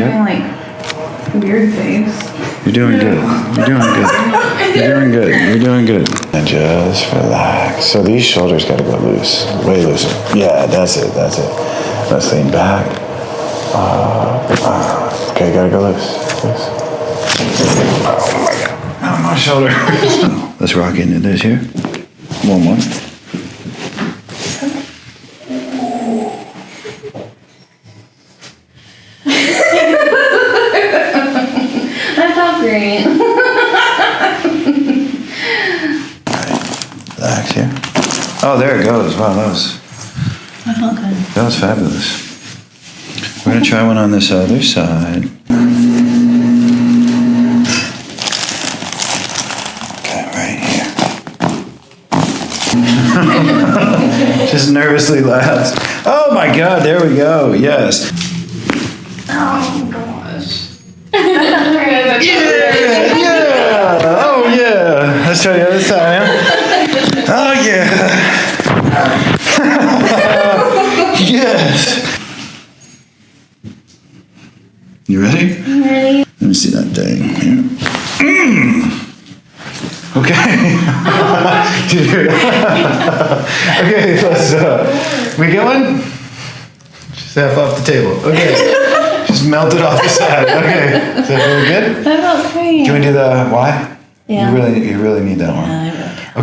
like weird face. You're doing good. You're doing good. You're doing good. You're doing good. And just relax. So these shoulders gotta go loose. Way looser. Yeah, that's it. That's it. Let's lean back. Okay, gotta go loose. Loose. Oh my god. Oh, my shoulder. Let's rock into this here. One more. That felt great. Relax here. Oh, there it goes. Wow, that felt good. was fabulous. We're gonna try one on this other side. Okay, right here. Just nervously laughs. Oh my God, there we go. Yes. Oh gosh. Yeah. Oh yeah. Let's try the other side. Huh? Oh yeah. Yes. You ready? I'm ready. Let me see that thing here. Okay. Dude. Okay, let's, we get one? Just half off the table. Okay. Just melt it off the side. Okay. Is that really good? That felt great. Can we do the why? Yeah. You really need that one. I really